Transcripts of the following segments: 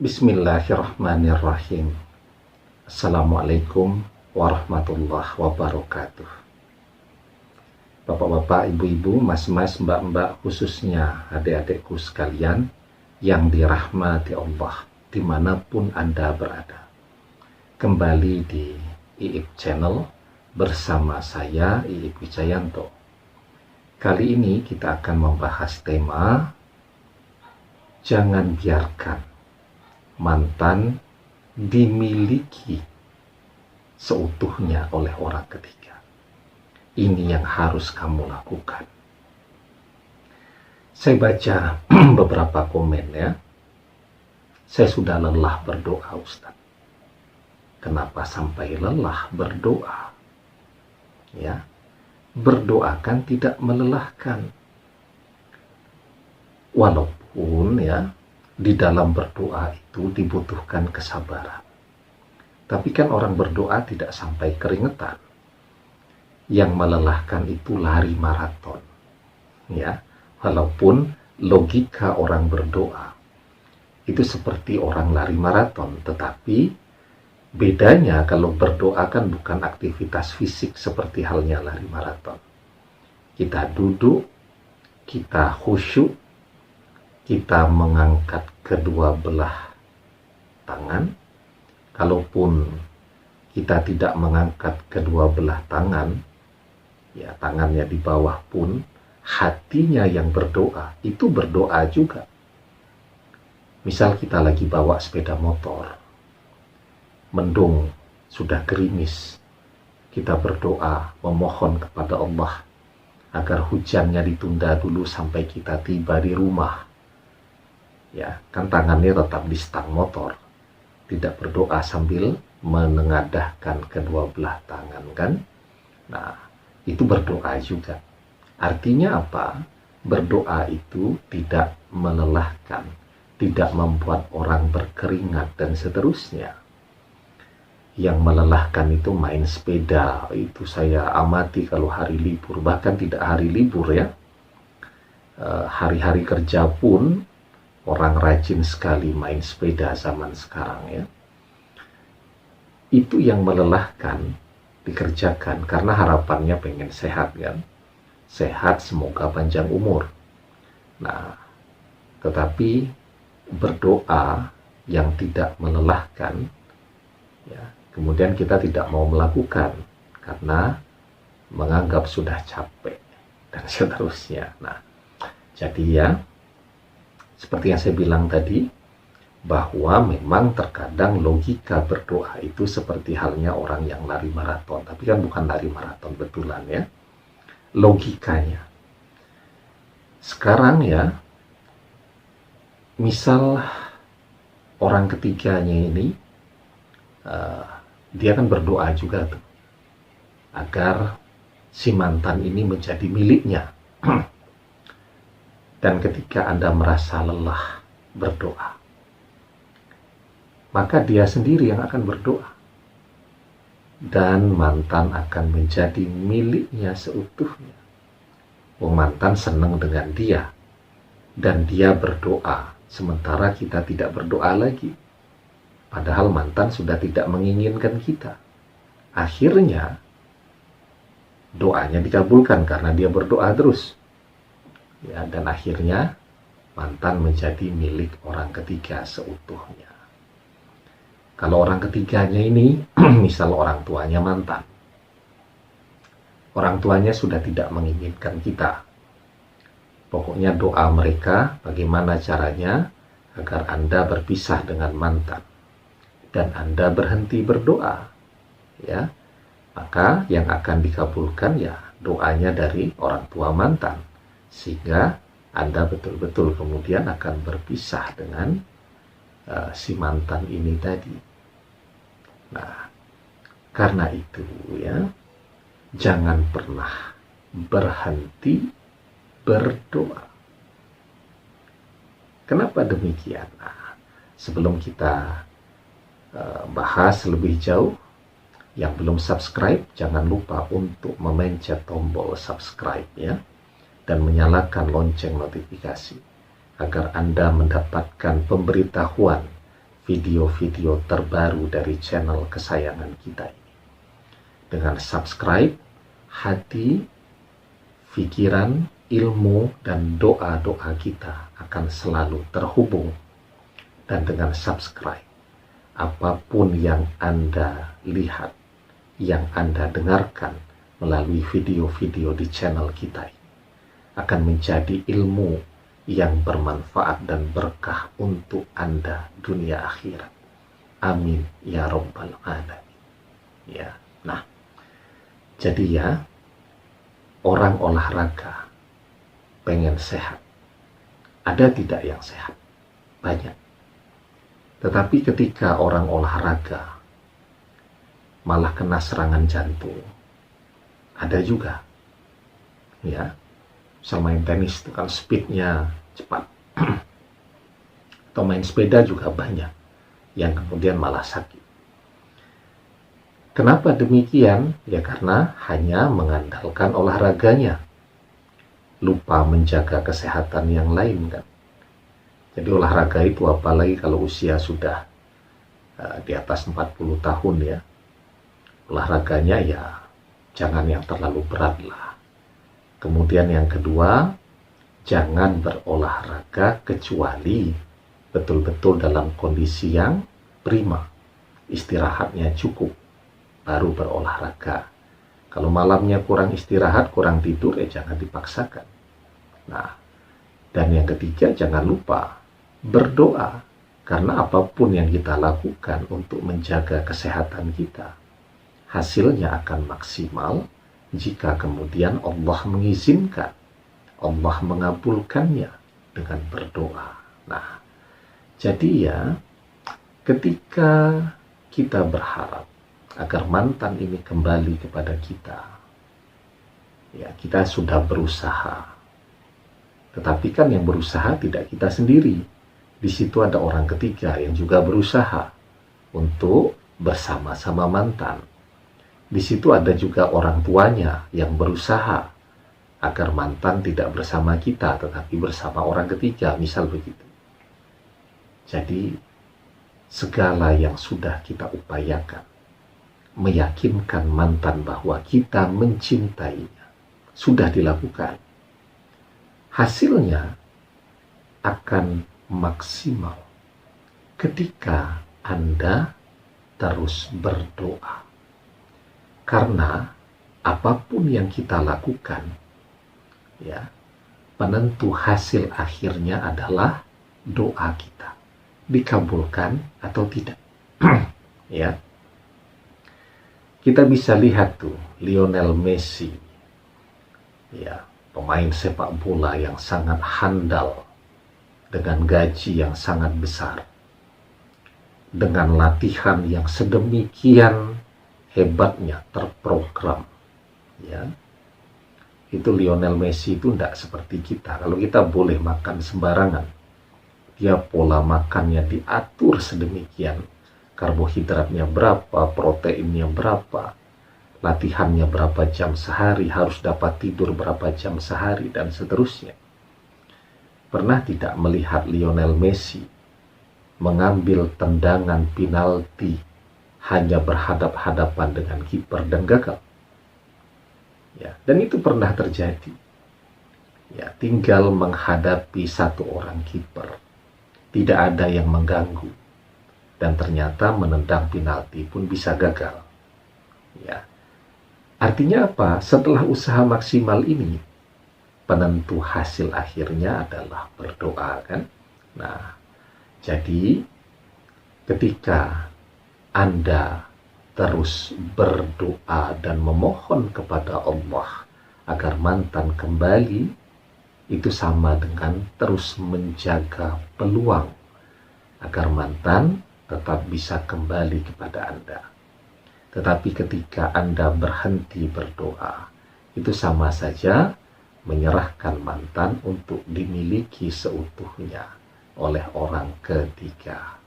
Bismillahirrahmanirrahim. Assalamualaikum warahmatullahi wabarakatuh. Bapak-bapak, ibu-ibu, mas-mas, mbak-mbak, khususnya adik-adikku sekalian yang dirahmati Allah dimanapun Anda berada. Kembali di IIP Channel bersama saya, IIP Wijayanto. Kali ini kita akan membahas tema jangan biarkan mantan dimiliki seutuhnya oleh orang ketiga. Ini yang harus kamu lakukan. Saya baca beberapa komen ya. Saya sudah lelah berdoa, Ustaz. Kenapa sampai lelah berdoa? Ya, berdoa kan tidak melelahkan. Walaupun ya, di dalam berdoa itu dibutuhkan kesabaran. Tapi kan orang berdoa tidak sampai keringetan. Yang melelahkan itu lari maraton. Ya, walaupun logika orang berdoa itu seperti orang lari maraton, tetapi bedanya kalau berdoa kan bukan aktivitas fisik seperti halnya lari maraton. Kita duduk, kita khusyuk, kita mengangkat kedua belah tangan. Kalaupun kita tidak mengangkat kedua belah tangan, ya tangannya di bawah pun, hatinya yang berdoa, itu berdoa juga. Misal kita lagi bawa sepeda motor, mendung, sudah gerimis, kita berdoa, memohon kepada Allah agar hujannya ditunda dulu sampai kita tiba di rumah. Ya, kan tangannya tetap di stang motor, tidak berdoa sambil menengadahkan kedua belah tangan kan. Nah, itu berdoa juga. Artinya apa? Berdoa itu tidak melelahkan, tidak membuat orang berkeringat dan seterusnya. Yang melelahkan itu main sepeda, itu saya amati kalau hari libur, bahkan tidak hari libur ya, hari-hari kerja pun orang rajin sekali main sepeda zaman sekarang ya. Itu yang melelahkan dikerjakan karena harapannya pengen sehat kan. Sehat, semoga panjang umur. Nah, tetapi berdoa yang tidak melelahkan ya, kemudian kita tidak mau melakukan karena menganggap sudah capek dan seterusnya. Nah, jadi ya, seperti yang saya bilang tadi, bahwa memang terkadang logika berdoa itu seperti halnya orang yang lari maraton. Tapi kan bukan lari maraton betulan ya, logikanya. Sekarang ya, misal orang ketiganya ini, dia kan berdoa juga tuh, agar si mantan ini menjadi miliknya. Dan ketika Anda merasa lelah berdoa, maka dia sendiri yang akan berdoa. Dan mantan akan menjadi miliknya seutuhnya. Mantan senang dengan dia. Dan dia berdoa, sementara kita tidak berdoa lagi. Padahal mantan sudah tidak menginginkan kita. Akhirnya, doanya dikabulkan karena dia berdoa terus. Ya, dan akhirnya mantan menjadi milik orang ketiga seutuhnya. Kalau orang ketiganya ini, misal orang tuanya mantan, orang tuanya sudah tidak menginginkan kita. Pokoknya doa mereka bagaimana caranya agar Anda berpisah dengan mantan dan Anda berhenti berdoa. Ya, maka yang akan dikabulkan ya doanya dari orang tua mantan. Sehingga Anda betul-betul kemudian akan berpisah dengan si mantan ini tadi. Nah, karena itu ya, jangan pernah berhenti berdoa. Kenapa demikian? Nah, sebelum kita bahas lebih jauh, yang belum subscribe, jangan lupa untuk memencet tombol subscribe ya, dan menyalakan lonceng notifikasi agar Anda mendapatkan pemberitahuan video-video terbaru dari channel kesayangan kita ini. Dengan subscribe, hati, pikiran, ilmu, dan doa-doa kita akan selalu terhubung. Dan dengan subscribe, apapun yang Anda lihat, yang Anda dengarkan melalui video-video di channel kita ini, akan menjadi ilmu yang bermanfaat dan berkah untuk Anda dunia akhirat. Amin ya Rabbal Alamin. Ya, nah, jadi ya, orang olahraga pengen sehat. Ada tidak yang sehat? Banyak. Tetapi ketika orang olahraga malah kena serangan jantung, ada juga. Ya, bisa main tenis itu kan speednya cepat. Atau main sepeda juga banyak yang kemudian malah sakit. Kenapa demikian? Ya karena hanya mengandalkan olahraganya, lupa menjaga kesehatan yang lain kan. Jadi olahraga itu apalagi kalau usia sudah di atas 40 tahun ya, olahraganya ya jangan yang terlalu berat lah. Kemudian yang kedua, jangan berolahraga kecuali betul-betul dalam kondisi yang prima, istirahatnya cukup, baru berolahraga. Kalau malamnya kurang istirahat, kurang tidur, ya jangan dipaksakan. Nah, dan yang ketiga, jangan lupa berdoa, karena apapun yang kita lakukan untuk menjaga kesehatan kita, hasilnya akan maksimal jika kemudian Allah mengizinkan, Allah mengabulkannya dengan berdoa. Nah, jadi ya, ketika kita berharap agar mantan ini kembali kepada kita, ya kita sudah berusaha. Tetapi kan yang berusaha tidak kita sendiri. Di situ ada orang ketiga yang juga berusaha untuk bersama-sama mantan. Di situ ada juga orang tuanya yang berusaha agar mantan tidak bersama kita, tetapi bersama orang ketiga, misal begitu. Jadi, segala yang sudah kita upayakan, meyakinkan mantan bahwa kita mencintainya, sudah dilakukan. Hasilnya akan maksimal ketika Anda terus berdoa. Karena apapun yang kita lakukan, ya, penentu hasil akhirnya adalah doa kita, dikabulkan atau tidak. Ya, kita bisa lihat tuh Lionel Messi, ya, pemain sepak bola yang sangat handal dengan gaji yang sangat besar, dengan latihan yang sedemikian hebatnya, terprogram, ya. Itu Lionel Messi itu tidak seperti kita. Kalau kita boleh makan sembarangan, dia pola makannya diatur sedemikian, karbohidratnya berapa, proteinnya berapa, latihannya berapa jam sehari, harus dapat tidur berapa jam sehari, dan seterusnya. Pernah tidak melihat Lionel Messi mengambil tendangan penalti hanya berhadap-hadapan dengan kiper dan gagal? Ya, dan itu pernah terjadi. Ya, tinggal menghadapi satu orang kiper, tidak ada yang mengganggu, dan ternyata menendang penalti pun bisa gagal. Ya, artinya apa? Setelah usaha maksimal ini, penentu hasil akhirnya adalah berdoa kan? Nah, jadi ketika Anda terus berdoa dan memohon kepada Allah agar mantan kembali, itu sama dengan terus menjaga peluang agar mantan tetap bisa kembali kepada Anda. Tetapi ketika Anda berhenti berdoa, itu sama saja menyerahkan mantan untuk dimiliki seutuhnya oleh orang ketiga.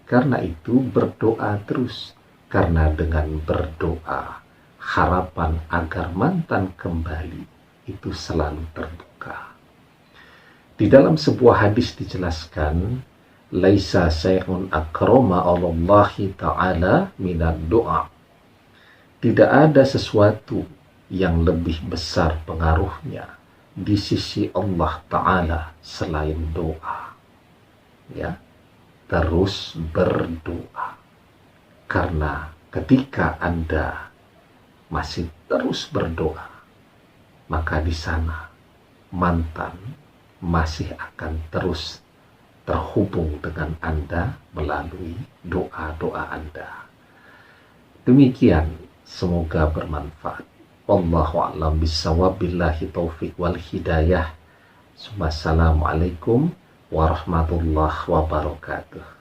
Karena itu berdoa terus, karena dengan berdoa harapan agar mantan kembali itu selalu terbuka. Di dalam sebuah hadis dijelaskan laisa syai'un akrama Allahi ta'ala minad doa. Tidak ada sesuatu yang lebih besar pengaruhnya di sisi Allah Ta'ala selain doa. Ya, terus berdoa. Karena ketika Anda masih terus berdoa, maka di sana mantan masih akan terus terhubung dengan Anda melalui doa-doa Anda. Demikian, semoga bermanfaat. Wallahu a'lam bishawab, billahi taufiq wal hidayah. Assalamualaikum warahmatullahi wabarakatuh.